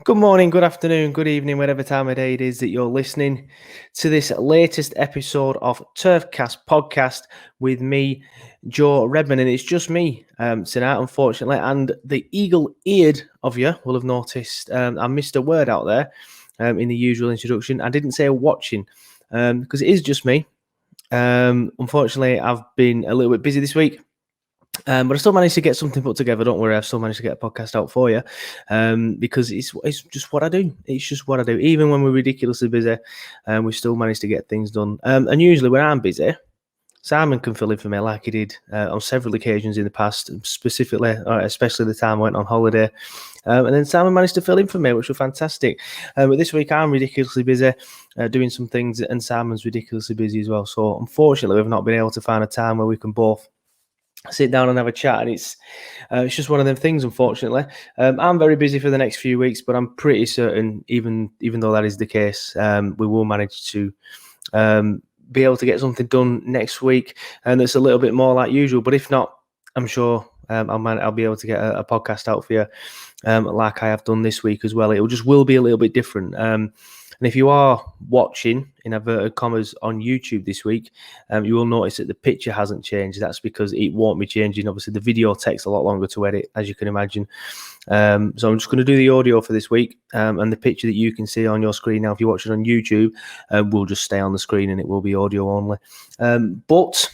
Good morning, good afternoon, good evening, whatever time of day it is that you're listening to this latest episode of VODCAST podcast with me, Joe Redman, and it's just me tonight, unfortunately. And the eagle-eared of you will have noticed I missed a word out there in the usual introduction. I didn't say watching because it is just me. Unfortunately, I've been a little bit busy this week. But I still managed to get something put together. Don't worry, I've still managed to get a podcast out for you because it's just what I do. It's just what I do. Even when we're ridiculously busy, we still manage to get things done. And usually when I'm busy, Simon can fill in for me like he did on several occasions in the past, specifically, especially the time I went on holiday. And then Simon managed to fill in for me, which was fantastic. But this week I'm ridiculously busy doing some things, and Simon's ridiculously busy as well. So unfortunately, we've not been able to find a time where we can both sit down and have a chat, and it's just one of them things, unfortunately. I'm very busy for the next few weeks, but I'm pretty certain, even though that is the case, we will manage to be able to get something done next week, and it's a little bit more like usual. But if not, I'm sure I'll be able to get a podcast out for you, like I have done this week as well. It will be a little bit different. And if you are watching, in inverted commas, on YouTube this week, you will notice that the picture hasn't changed. That's because it won't be changing. Obviously, the video takes a lot longer to edit, as you can imagine. So I'm just going to do the audio for this week, and the picture that you can see on your screen now, if you're watching on YouTube, will just stay on the screen, and it will be audio only. But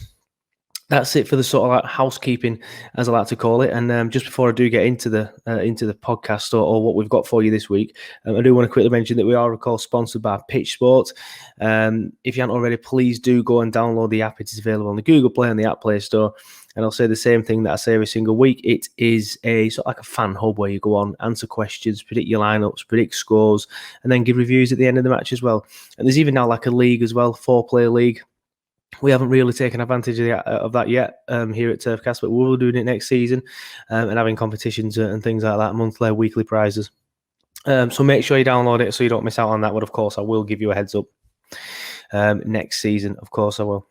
that's it for the sort of like housekeeping, as I like to call it. And just before I do get into the podcast or what we've got for you this week, I do want to quickly mention that we are, of course, sponsored by Pitch Sport. If you haven't already, please do go and download the app. It is available on the Google Play and the App Play Store. And I'll say the same thing that I say every single week. It is a sort of like a fan hub where you go on, answer questions, predict your lineups, predict scores, and then give reviews at the end of the match as well. And there's even now like a league as well, 4-player league. We haven't really taken advantage of that yet here at VODCAST, but we will be doing it next season and having competitions and things like that, monthly, weekly prizes. So make sure you download it so you don't miss out on that. But of course, I will give you a heads up next season. Of course, I will.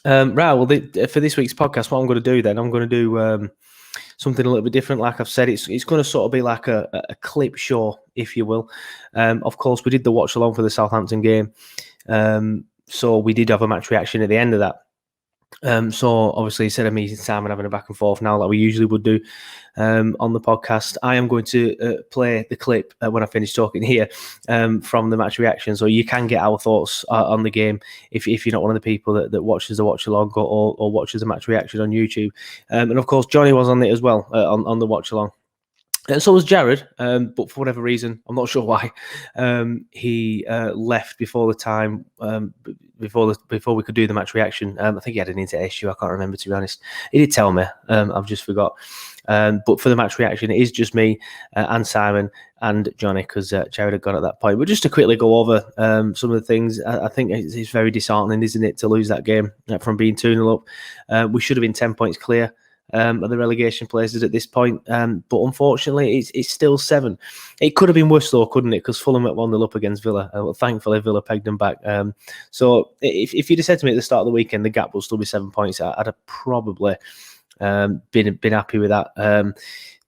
Right, well, for this week's podcast, what I'm going to do then, I'm going to do something a little bit different. Like I've said, it's going to sort of be like a clip show, if you will. Of course, we did the watch along for the Southampton game. So we did have a match reaction at the end of that. So obviously, instead of me and Simon having a back and forth now like we usually would do on the podcast, I am going to play the clip when I finish talking here from the match reaction. So you can get our thoughts on the game if you're not one of the people that watches the watch along or watches the match reaction on YouTube. And of course, Johnny was on it as well on the watch along. And so was Jared, but for whatever reason, I'm not sure why, he left before the time, before we could do the match reaction. I think he had an internet issue. I can't remember, to be honest. He did tell me. I've just forgot. But for the match reaction, it is just me and Simon and Johnny, because Jared had gone at that point. But just to quickly go over some of the things, I think it's very disheartening, isn't it, to lose that game from being 2-0 up. We should have been 10 points clear of the relegation places at this point, but unfortunately it's still 7. It could have been worse though, couldn't it? Because Fulham went 1-0 up against Villa. Thankfully Villa pegged them back. So if you'd have said to me at the start of the weekend the gap will still be 7 points, I'd have probably been happy with that.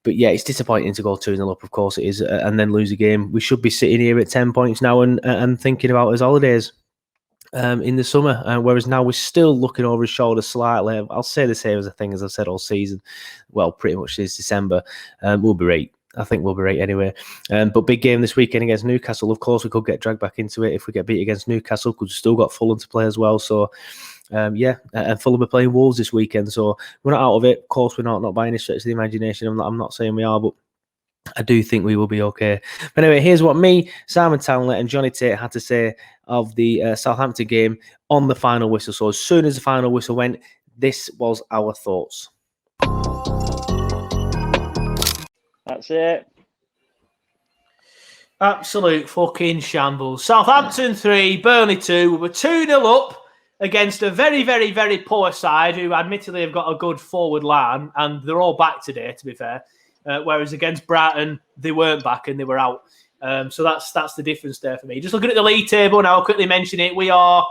But yeah, it's disappointing to go 2-0 up, of course it is, and then lose a game. We should be sitting here at 10 points now and thinking about his holidays in the summer, whereas now we're still looking over his shoulder slightly. I'll say the same as I've said all season. Well, pretty much since December. We'll be right. I think we'll be right anyway. But big game this weekend against Newcastle. Of course, we could get dragged back into it if we get beat against Newcastle, because we've still got Fulham to play as well. So, and Fulham are playing Wolves this weekend. So we're not out of it. Of course, we're not by any stretch of the imagination. I'm not saying we are, but I do think we will be okay. But anyway, here's what me, Simon Townley, and Johnny Tate had to say of the Southampton game on the final whistle. So as soon as the final whistle went, this was our thoughts. That's it. Absolute fucking shambles. Southampton 3, Burnley 2. We were 2-0 up against a very, very, very poor side who admittedly have got a good forward line, and they're all back today, to be fair. Whereas against Brighton, they weren't back and they were out. So that's the difference there for me. Just looking at the league table, and I'll quickly mention it. We are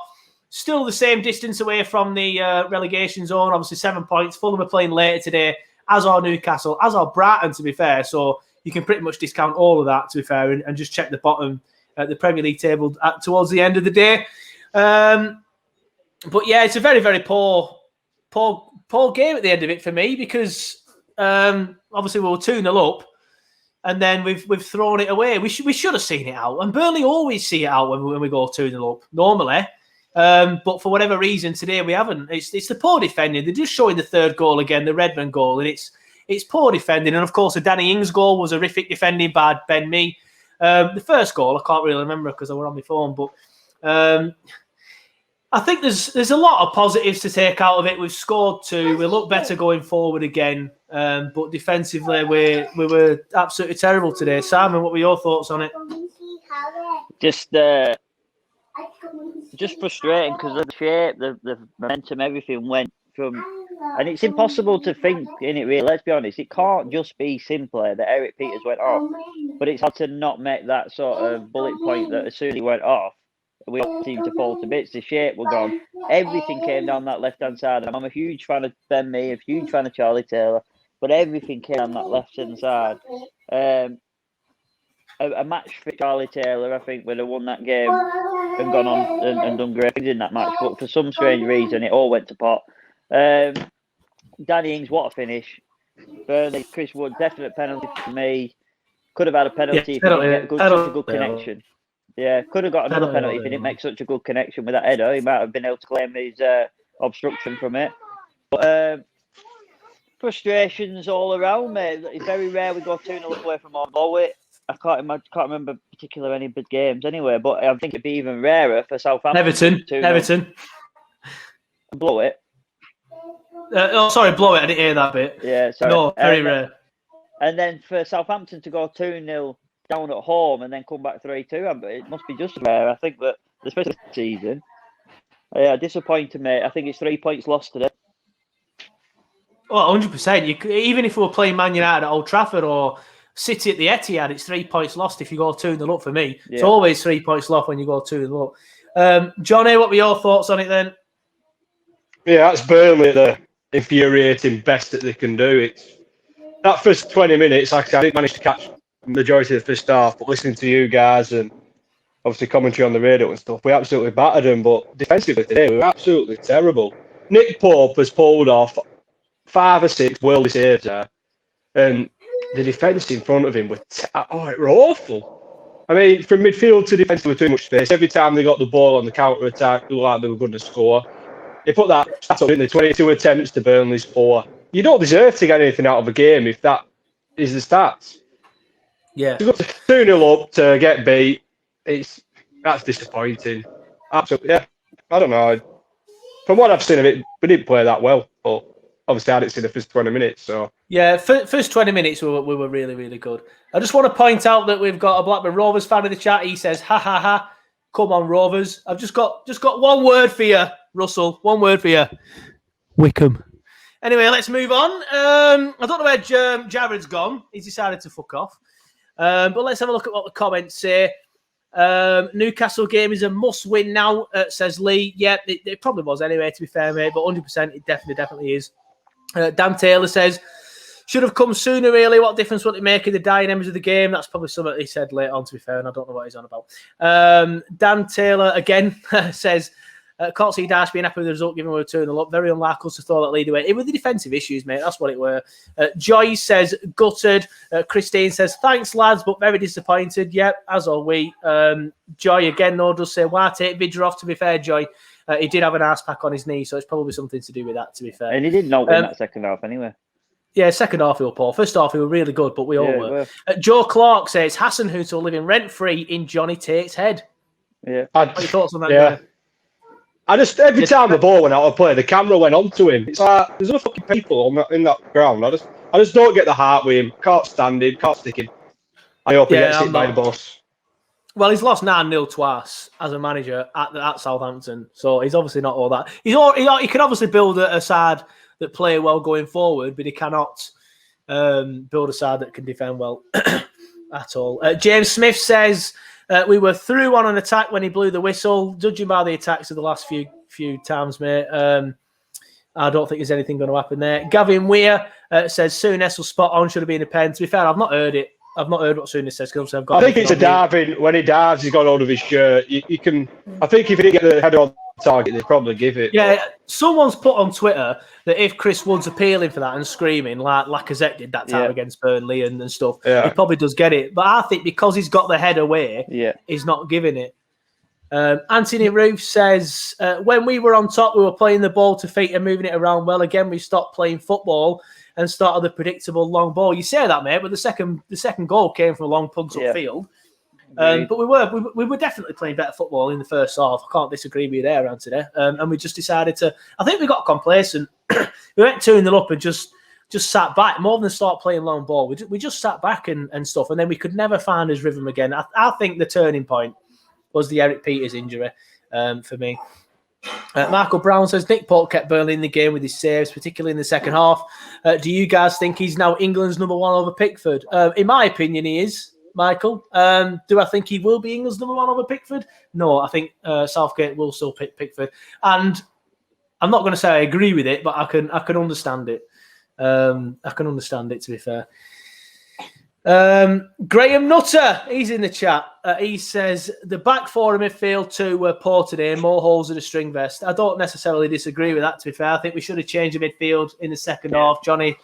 still the same distance away from the relegation zone. Obviously, 7 points. Fulham are playing later today, as are Newcastle, as are Brighton, to be fair. So you can pretty much discount all of that, to be fair, and just check the bottom at the Premier League table towards the end of the day. But yeah, it's a very, very poor game at the end of it for me, because obviously we were 2-0 up, and then we've thrown it away. We should have seen it out, and Burnley always see it out when we go 2-0 up normally. But for whatever reason today we haven't. It's the poor defending. They're just showing the third goal again, the Redmond goal, and it's poor defending. And of course, the Danny Ings goal was horrific defending by Ben Mee. The first goal I can't really remember because I were on my phone, but I think there's a lot of positives to take out of it. We've scored 2. We look better going forward again, but defensively we were absolutely terrible today. Simon, what were your thoughts on it? Just frustrating because of the shape, the momentum, everything went from, and it's impossible to think in it really. Let's be honest, it can't just be simply that Eric Peters went off, but it's hard to not make that sort of bullet point that as soon as he went off, we all seemed to fall to bits. The shape were gone. Everything came down that left-hand side. And I'm a huge fan of Ben Mee, a huge fan of Charlie Taylor, but everything came down that left-hand side. A match for Charlie Taylor, I think, would have won that game and gone on and done great things in that match. But for some strange reason, it all went to pot. Danny Ings, what a finish. Burnley, Chris Wood, definite penalty for me. Could have had a penalty if he didn't get such a good connection. Yeah, could have got another penalty if he didn't make such a good connection with that header. He might have been able to claim his obstruction from it. But frustrations all around, mate. It's very rare we go 2-0 away from home. Blow it. I can't remember particular any big games anyway, but I think it'd be even rarer for Southampton. Everton. Blow it. Blow it. I didn't hear that bit. Yeah, sorry. No, very rare. And then for Southampton to go 2-0 down at home and then come back 3-2, it must be just rare. I think that, especially this season, disappointed, mate. I think it's 3 points lost today. Well, 100%. Even if we were playing Man United at Old Trafford or City at the Etihad, it's 3 points lost if you go 2-0 up for me. Yeah. It's always 3 points lost when you go 2-0 up. Johnny, what were your thoughts on it then? Yeah, that's Burnley at the infuriating best that they can do. It's that first 20 minutes, like I said, I didn't manage to catch the majority of the first half, but listening to you guys and obviously commentary on the radio and stuff, we absolutely battered them. But defensively today, we were absolutely terrible. Nick Pope has pulled off 5 or 6 worldly saves there, and the defence in front of him were it were awful. I mean, from midfield to defence, there was too much space. Every time they got the ball on the counter attack, it looked like they were going to score. They put that stat up, didn't they? 22 attempts to Burnley's 4. You don't deserve to get anything out of a game if that is the stats. Yeah. To go 2-0 up to get beat, that's disappointing. Absolutely, yeah. I don't know. From what I've seen of it, we didn't play that well, but obviously I didn't see the first 20 minutes. So yeah, first 20 minutes we were really, really good. I just want to point out that we've got a Blackburn Rovers fan in the chat. He says, "Ha ha ha! Come on, Rovers!" I've just got one word for you, Russell. One word for you, Wickham. Anyway, let's move on. I don't know where Jared's gone. He's decided to fuck off. But let's have a look at what the comments say. Newcastle game is a must-win now, says Lee. Yeah, it probably was anyway, to be fair, mate. But 100%, it definitely is. Dan Taylor says, should have come sooner, really. What difference would it make in the dying embers of the game? That's probably something he said later on, to be fair, and I don't know what he's on about. Dan Taylor, again, says, can't see Dash being happy with the result, given we were 2-0 up. Very unlike us to throw that lead away. It was the defensive issues, mate. That's what it were. Joy says, gutted. Christine says, thanks, lads, but very disappointed. Yep, as are we. Joy, again, though, does say, why take Vidra off, to be fair, Joy? He did have an arse pack on his knee, so it's probably something to do with that, to be fair. And he did not win that second half anyway. Yeah, second half he was poor. First half he was really good, but we all were. Joe Clark says, Hassan Hootel living rent-free in Johnny Tate's head. Yeah. What are your thoughts on that? Yeah. I just, every time the ball went out of play, the camera went on to him. It's like, there's other fucking people in that ground. I just don't get the heart with him. Can't stand him, can't stick him. I hope he gets hit by the bus. Well, he's lost 9-0 twice as a manager at Southampton, so he's obviously not all that. He can obviously build a side that play well going forward, but he cannot build a side that can defend well at all. James Smith says we were through on an attack when he blew the whistle. Judging by the attacks of the last few times, mate, I don't think there's anything going to happen there. Gavin Weir says Souness will spot on, should have been a pen. To be fair, I've not heard it I've not heard what Sooney says because I've I think it's a diving. When he dives, he's got hold of his shirt. You can. I think if he didn't get the header on target, they'd probably give it. Yeah, someone's put on Twitter that if Chris Wood's appealing for that and screaming like Lacazette did that time against Burnley and stuff, he probably does get it. But I think because he's got the head away, he's not giving it. Anthony Roof says, when we were on top, we were playing the ball to feet and moving it around well. Again, we stopped playing football and started the predictable long ball. You say that, mate, but the second goal came from a long punt upfield. But we were definitely playing better football in the first half. I can't disagree with you there, Anthony. And we just decided to. I think we got complacent. We went 2-0 up and just sat back more than start playing long ball. We just sat back and stuff, and then we could never find his rhythm again. I think the turning point was the Eric Peters injury for me. Michael Brown says Nick Pope kept Burnley in the game with his saves, particularly in the second half. Do you guys think he's now England's number one over Pickford? In my opinion, he is. Michael, do I think he will be England's number one over Pickford? No, I think Southgate will still pick Pickford, and I'm not going to say I agree with it, but I can understand it. I can understand it, to be fair. Graham Nutter, he's in the chat. He says the back four in midfield two were poor today, more holes in a string vest. I don't necessarily disagree with that, to be fair. I think we should have changed the midfield in the second half. Johnny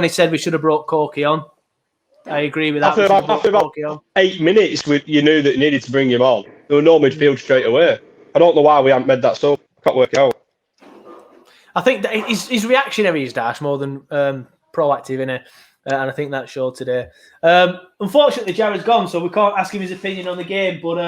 said we should have brought Corky on. I agree with that. After about 8 minutes, you knew that you needed to bring him on. There was no midfield straight away. I don't know why we haven't made that so. Can't work it out. I think that his reactionary is dash more than proactive, innit? And I think that showed today. Unfortunately, Jared's gone, so we can't ask him his opinion on the game. But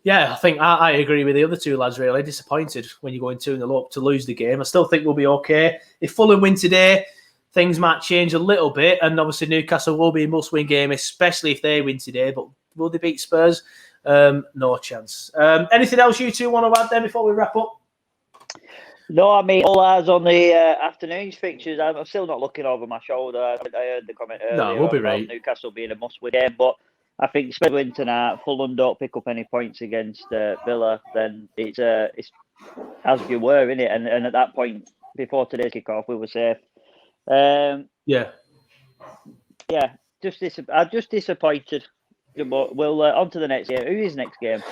I think I agree with the other two lads, really. Disappointed when you're going 2-0 up to lose the game. I still think we'll be okay. If Fulham win today, things might change a little bit. And obviously, Newcastle will be a must-win game, especially if they win today. But will they beat Spurs? No chance. Anything else you two want to add then before we wrap up? No, I mean, all eyes on the afternoon's fixtures. I'm still not looking over my shoulder. I heard the comment earlier. No, we'll be right. Newcastle being a must-win game, but I think Spurs win tonight. Fulham don't pick up any points against Villa, then it's as you were, innit? And at that point, before today's kick-off, we were safe. I'm just disappointed. But we'll on to the next game. Who is next game?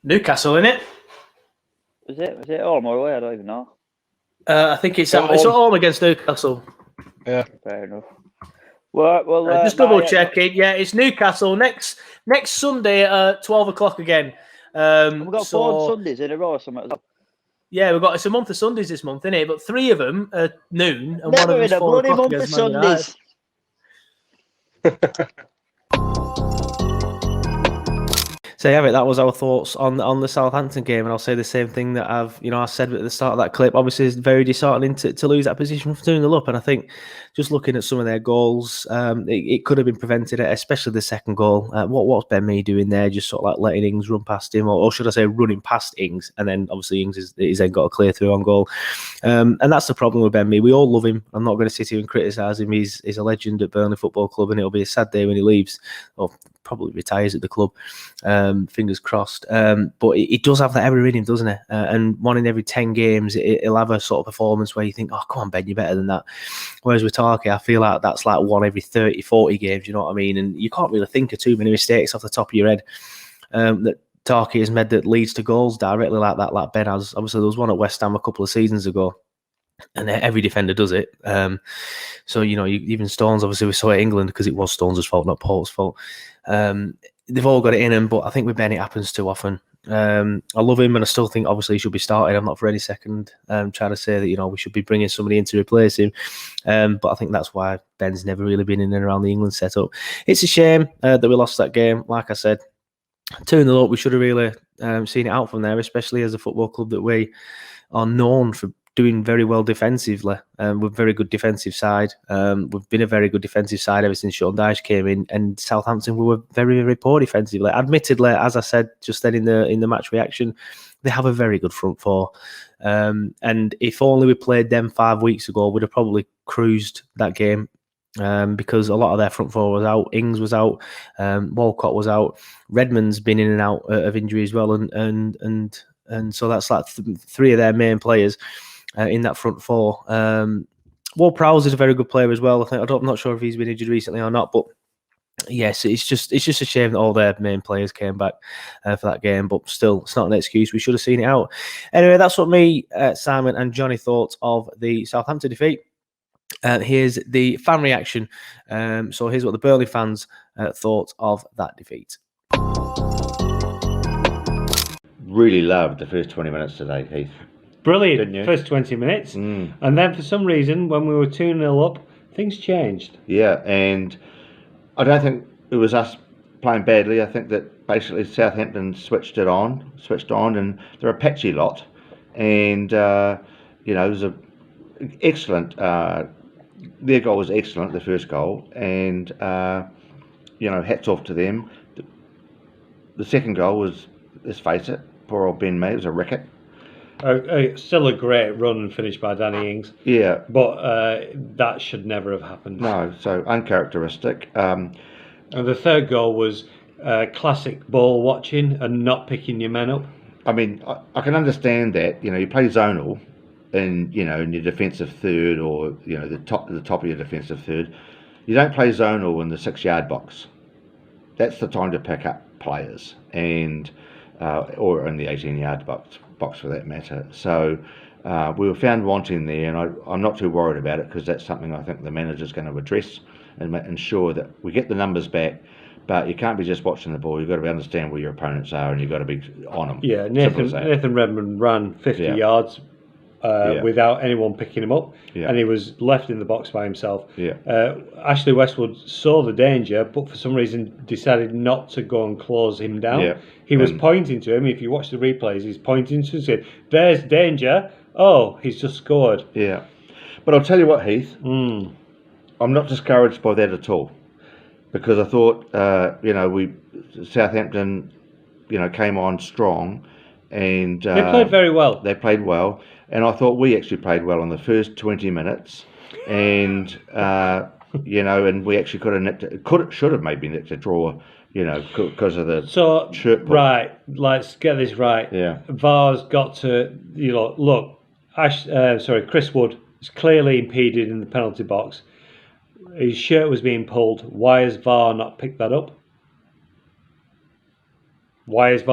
Newcastle, innit? Was it home or away? I don't even know. I think it's at home against Newcastle. Yeah, fair enough. Well, just double checking. Yeah, it's Newcastle next Sunday at 12 o'clock again. We've got 4 Sundays in a row or something. Yeah, it's a month of Sundays this month, isn't it? But 3 of them are noon, and Never one of them's in a 4 bloody o'clock month of against Man Sundays. So yeah, that was our thoughts on the Southampton game, and I'll say the same thing that I said at the start of that clip. Obviously, it's very disheartening to lose that position from 2-0 up, and I think just looking at some of their goals, it could have been prevented, especially the second goal. What's Ben Mee doing there? Just sort of like letting Ings run past him, or should I say, running past Ings, and then obviously Ings is then got a clear through on goal, and that's the problem with Ben Mee. We all love him. I'm not going to sit here and criticise him. He's a legend at Burnley Football Club, and it'll be a sad day when he leaves, or probably retires at the club. Fingers crossed. But he does have that error in him, doesn't he? And one in every 10 games, he'll have a sort of performance where you think, oh, come on, Ben, you're better than that. Whereas with Tarky, I feel like that's like one every 30, 40 games, you know what I mean? And you can't really think of too many mistakes off the top of your head that Tarky has made that leads to goals directly like that, like Ben has. Obviously, there was one at West Ham a couple of seasons ago, and every defender does it. So, even Stones, obviously, we saw it in England because it was Stones' fault, not Paul's fault. They've all got it in them, but I think with Ben it happens too often. I love him, and I still think obviously he should be started. I'm not for any second trying to say that we should be bringing somebody in to replace him, but I think that's why Ben's never really been in and around the England setup. It's a shame that we lost that game. Like I said, 2-0 up, we should have really seen it out from there, especially as a football club that we are known for doing very well defensively. We're a very good defensive side. We've been a very good defensive side ever since Sean Dyche came in, and Southampton we were very, very poor defensively. Admittedly, as I said just then in the match reaction, they have a very good front four. And if only we played them 5 weeks ago, we'd have probably cruised that game. Because a lot of their front four was out. Ings was out. Walcott was out. Redmond's been in and out of injury as well, and so that's like 3 of their main players in that front four. Ward-Prowse is a very good player as well. I'm not sure if he's been injured recently or not, but yes, it's just a shame that all their main players came back for that game. But still, it's not an excuse. We should have seen it out. Anyway, that's what me, Simon, and Johnny thought of the Southampton defeat. Here's the fan reaction. So here's what the Burnley fans thought of that defeat. Really loved the first 20 minutes today, Heath. Brilliant, first 20 minutes. And then for some reason, when we were 2-0 up, things changed. Yeah, and I don't think it was us playing badly. I think that basically Southampton switched on, and they're a patchy lot. And, it was a excellent, their goal was excellent, the first goal. And, hats off to them. The second goal was, let's face it, poor old Ben May, it was a ricket. Still a great run and finish by Danny Ings. Yeah. But that should never have happened. No, so uncharacteristic. And the third goal was classic ball watching and not picking your men up. I mean, I can understand that. You play zonal in your defensive third, or the top of your defensive third. You don't play zonal in the 6-yard box. That's the time to pick up players, and or in the 18-yard box for that matter. So we were found wanting there, and I'm not too worried about it, because that's something I think the manager's going to address and ensure that we get the numbers back. But you can't be just watching the ball. You've got to understand where your opponents are, and you've got to be on them. Yeah, Nathan Redmond ran 50 yards without anyone picking him up, and he was left in the box by himself. Ashley Westwood saw the danger, but for some reason decided not to go and close him down. He was pointing to him. If you watch the replays, he's pointing to him, saying, "There's danger." Oh, he's just scored. Yeah, but I'll tell you what, Heath. I'm not discouraged by that at all, because I thought, Southampton, came on strong, and they played very well. They played well, and I thought we actually played well in the first 20 minutes, and and we actually should have maybe nicked a draw, because of the shirt pull. Right. Let's get this right. Yeah. VAR's got to, look. Chris Wood is clearly impeded in the penalty box. His shirt was being pulled. Why has VAR not picked that up? If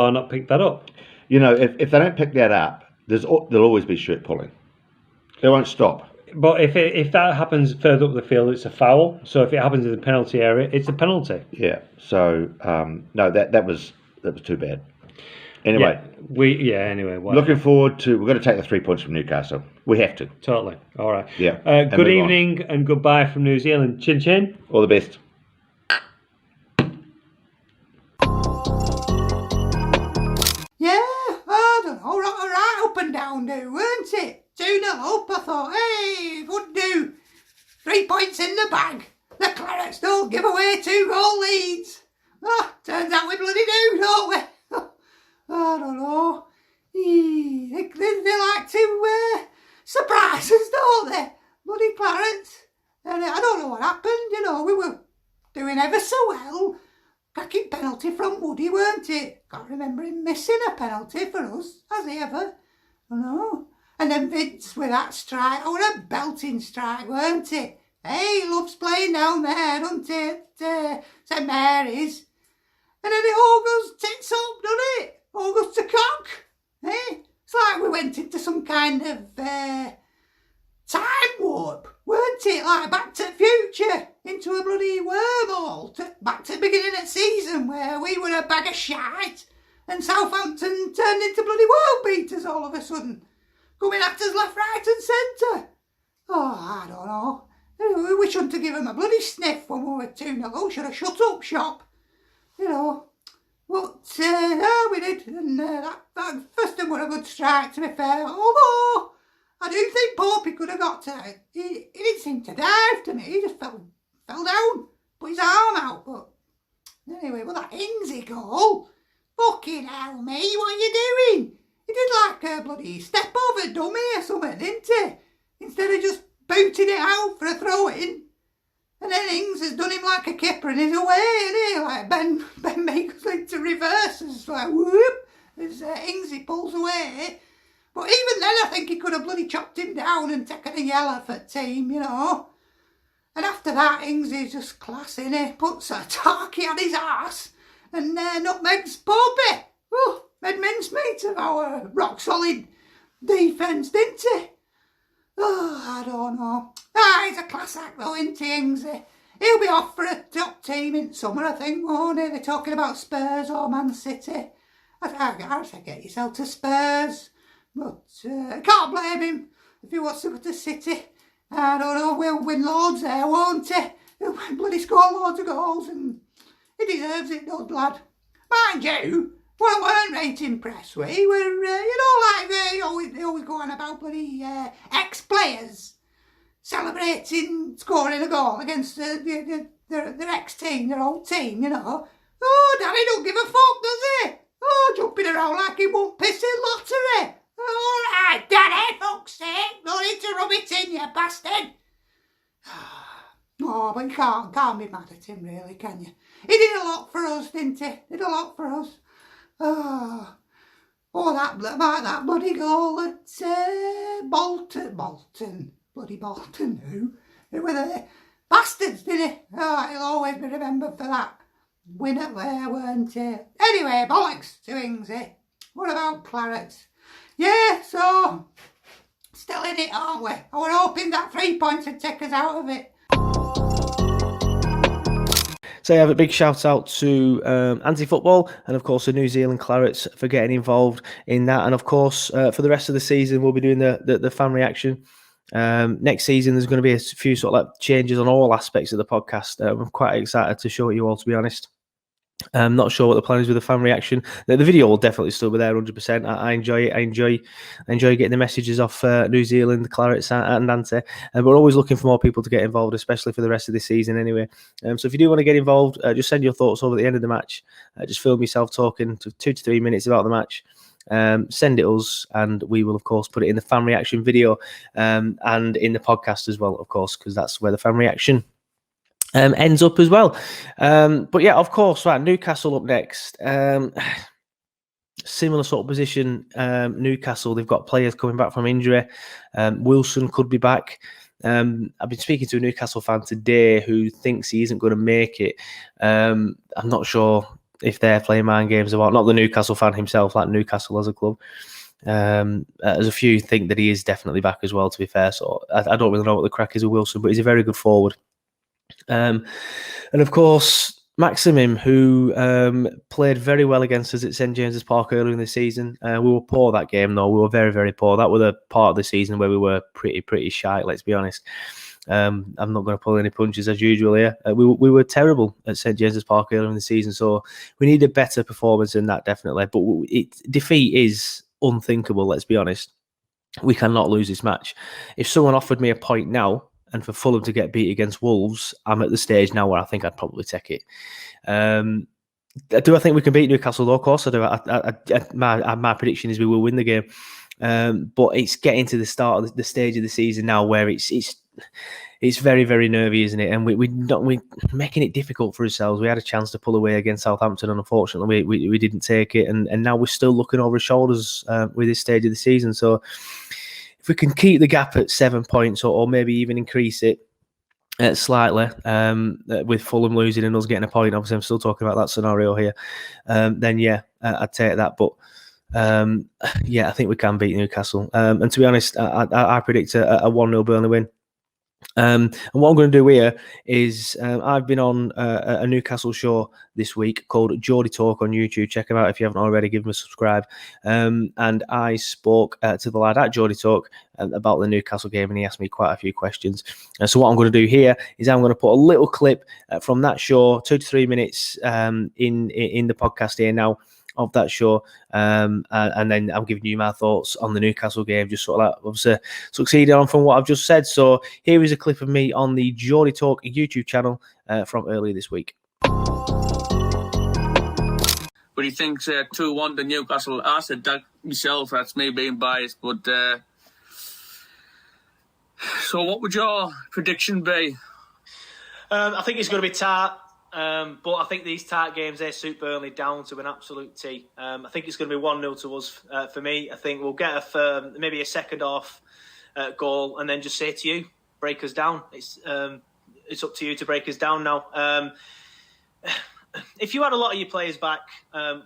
they don't pick that up, there'll always be shirt pulling. They won't stop. But if that happens further up the field, it's a foul. So if it happens in the penalty area, it's a penalty. Yeah. So no, that was too bad. Anyway, anyway. Looking forward to, we're going to take the 3 points from Newcastle. We have to. Totally. All right. Yeah. Good evening and goodbye from New Zealand. Chin chin. All the best. Yeah, I don't know, right up and down do, weren't it? 2-0 up, I thought, hey, would do. 3 points in the bag. The Clarets don't give away 2-goal leads. Turns out we bloody do, don't we? I don't know. They like to surprise us, don't they? Bloody Clarets. And I don't know what happened, we were doing ever so well. Cracking penalty from Woody, weren't it? Can't remember him missing a penalty for us, has he ever? I know. And then Vince with that strike, a belting strike, weren't it? Hey, he loves playing down there, doesn't it? St Mary's. And then it all goes tits up, doesn't it? All goes to cock. It's like we went into some kind of time warp, weren't it? Like Back to the Future, into a bloody wormhole, back to the beginning of the season where we were a bag of shite and Southampton turned into bloody world beaters all of a sudden, coming at us left, right and centre. I don't know. We shouldn't have given them a bloody sniff when we were 2-0. Should have shut up shop. But we did, and that first one was a good strike, to be fair. Although I do think Popey could have got to it. He didn't seem to dive to me. He just fell down, put his arm out. But anyway, that Ingsy goal. Fucking hell, me, what are you doing? He did like a bloody step over dummy or something, didn't he? Instead of just booting it out for a throw-in. And then Ings has done him like a kipper and he's away, isn't he? Like Ben makes into reverse. It's like whoop, as Ingsy pulls away. But even then, I think he could have bloody chopped him down and taken a yellow for team, you know. And after that, Ings is just class, innit? Puts a tarky on his arse and nutmegs Poppy. Oh, made mincemeat of our rock-solid defence, didn't he? Oh, I don't know. He's a class act though, isn't he, Ingsy? He'll be off for a top team in summer, I think, won't he? They're talking about Spurs or Man City. I say get yourself to Spurs. But I can't blame him if he wants to go to City. I don't know, we'll win loads there, won't he? He'll bloody score loads of goals and he deserves it, does lad. Mind you, well, I weren't right impressed with. We were, like they always go on about bloody ex-players celebrating scoring a goal against their ex-team, their old team, you know. Oh, Daddy don't give a fuck, does he? Oh, jumping around like he won pissing lottery. All right, Daddy, fuck's sake, no need to rub it in, you bastard. Oh, but you can't be mad at him, really, can you? He did a lot for us, didn't he? Did a lot for us. Oh, that bloody goal at Bolton. Bloody Bolton, who were the bastards, did he? Oh, he'll always be remembered for that. Win at there, weren't he? Anyway, bollocks to Ingsy. What about Clarets? Yeah, so, still in it, aren't we? I were hoping that 3 points would take us out of it. So I have a big shout out to Anti-Football and of course the New Zealand Clarets for getting involved in that. And of course for the rest of the season we'll be doing the fan reaction. Next season there's going to be a few sort of like changes on all aspects of the podcast. I'm quite excited to show it you all, to be honest. I'm not sure what the plan is with the fan reaction. The video will definitely still be there 100%. I enjoy it. I enjoy getting the messages off New Zealand, Clarets and Dante. And we're always looking for more people to get involved, especially for the rest of the season anyway. So if you do want to get involved, just send your thoughts over at the end of the match. Just film yourself talking to 2 to 3 minutes about the match. Send it us and we will of course put it in the fan reaction video and in the podcast as well, of course, because that's where the fan reaction ends up as well. But yeah, of course, right, Newcastle up next. Similar sort of position. Newcastle, they've got players coming back from injury. Wilson could be back. I've been speaking to a Newcastle fan today who thinks he isn't going to make it. I'm not sure if they're playing mind games or what. Not the Newcastle fan himself, like Newcastle as a club. There's a few think that he is definitely back as well, to be fair. So I don't really know what the crack is with Wilson, but he's a very good forward. And of course, Maximum, who played very well against us at St James's Park earlier in the season. We were poor that game, though. We were very, very poor. That was the part of the season where we were pretty shy, let's be honest. I'm not going to pull any punches as usual here. We were terrible at St James's Park earlier in the season, so we need a better performance than that, definitely. But defeat is unthinkable, let's be honest. We cannot lose this match. If someone offered me a point now, and for Fulham to get beat against Wolves, I'm at the stage now where I think I'd probably take it. Do I think we can beat Newcastle, though? Of course I do. My prediction is we will win the game. But it's getting to the start of the stage of the season now where it's very, very nervy, isn't it? And we're making it difficult for ourselves. We had a chance to pull away against Southampton, and unfortunately we didn't take it. And now we're still looking over our shoulders with this stage of the season. So if we can keep the gap at 7 points or maybe even increase it slightly, with Fulham losing and us getting a point, obviously I'm still talking about that scenario here, then yeah, I'd take that. But yeah, I think we can beat Newcastle. And to be honest, I predict a 1-0 Burnley win. And what I'm going to do here is I've been on a Newcastle show this week called Geordie Talk on YouTube. Check them out if you haven't already. Give them a subscribe. And I spoke to the lad at Geordie Talk about the Newcastle game, and he asked me quite a few questions. So what I'm going to do here is I'm going to put a little clip from that show, 2 to 3 minutes in the podcast here now, of that show, and then I'm giving you my thoughts on the Newcastle game, just sort of like obviously succeeding on from what I've just said. So here is a clip of me on the Geordie Talk YouTube channel from earlier this week. But he thinks 2-1 to Newcastle. I said that myself, that's me being biased, but so what would your prediction be? I think it's going to be tight. But I think these tight games, they suit Burnley down to an absolute T. I think it's going to be 1-0 to us for me. I think we'll get maybe a second half goal, and then just say to you, break us down. It's up to you to break us down now. If you had a lot of your players back,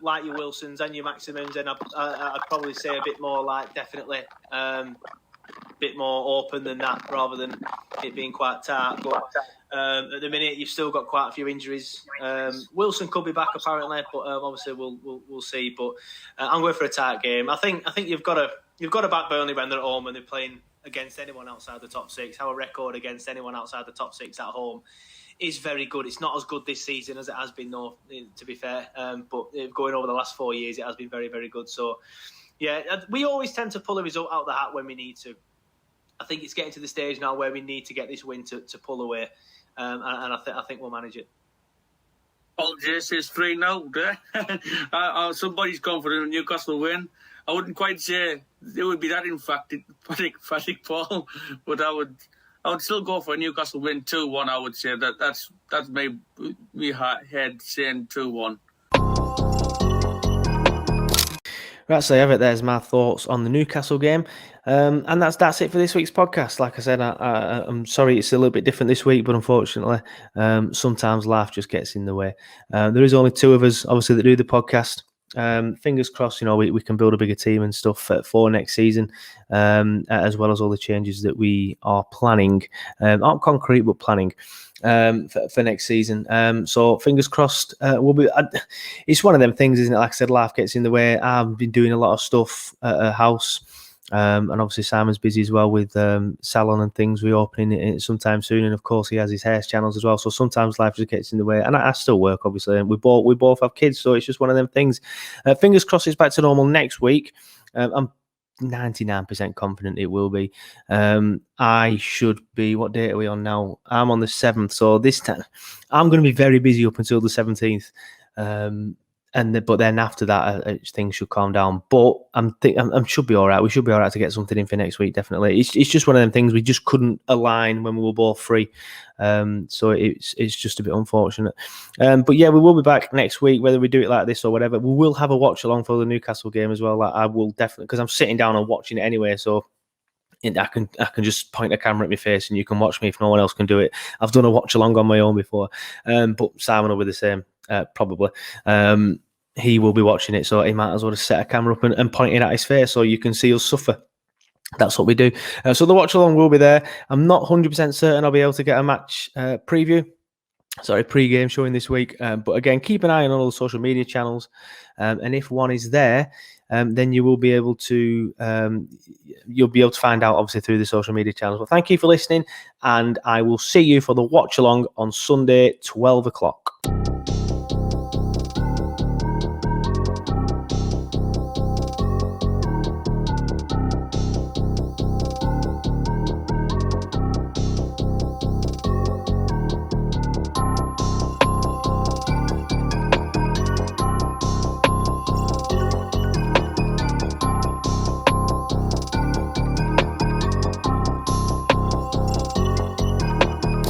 like your Wilsons and your Maximums, then I'd probably say a bit more like definitely a bit more open than that, rather than it being quite tight. But at the minute, you've still got quite a few injuries. Wilson could be back apparently, but obviously we'll see. But I'm going for a tight game. I think you've got to back Burnley when they're at home and they're playing against anyone outside the top six. Our record against anyone outside the top six at home is very good. It's not as good this season as it has been, though, to be fair. But going over the last 4 years, it has been very, very good. So, yeah, we always tend to pull a result out of the hat when we need to. I think it's getting to the stage now where we need to get this win to pull away. And I think we'll manage it. Paul J says 3-0. Somebody's gone for a Newcastle win. I wouldn't quite say it would be that emphatic, Paul, but I would still go for a Newcastle win 2-1. I would say that's my head saying 2-1. Right, so you have it. There's my thoughts on the Newcastle game, and that's it for this week's podcast. Like I said, I'm sorry it's a little bit different this week, but unfortunately, sometimes life just gets in the way. There is only two of us, obviously, that do the podcast. Fingers crossed, we can build a bigger team and stuff for next season, as well as all the changes that we are planning, aren't concrete but planning for next season. So fingers crossed. It's one of them things, isn't it? Like I said, life gets in the way. I've been doing a lot of stuff at a house. And obviously Simon's busy as well with salon and things reopening sometime soon, and of course he has his hair channels as well. So sometimes life just gets in the way, and I still work obviously, and we both have kids, so it's just one of them things. Fingers crossed it's back to normal next week. I'm 99% confident it will be. I should be. What date are we on now? I'm on the 7th, so this time I'm going to be very busy up until the 17th. But then after that, things should calm down. But I should be all right. We should be all right to get something in for next week, definitely. It's just one of them things we just couldn't align when we were both free. So it's just a bit unfortunate. But yeah, we will be back next week, whether we do it like this or whatever. We will have a watch along for the Newcastle game as well. I will definitely, because I'm sitting down and watching it anyway. So I can just point a camera at my face and you can watch me if no one else can do it. I've done a watch along on my own before. But Simon will be the same, probably. He will be watching it, so he might as well just set a camera up and point it at his face so you can see us suffer. That's what we do. So the watch along will be there. I'm not 100% certain I'll be able to get a match pre-game showing this week. But again, keep an eye on all the social media channels. And if one is there, then you will be able to find out obviously through the social media channels. Well, thank you for listening, and I will see you for the watch along on Sunday, 12 o'clock.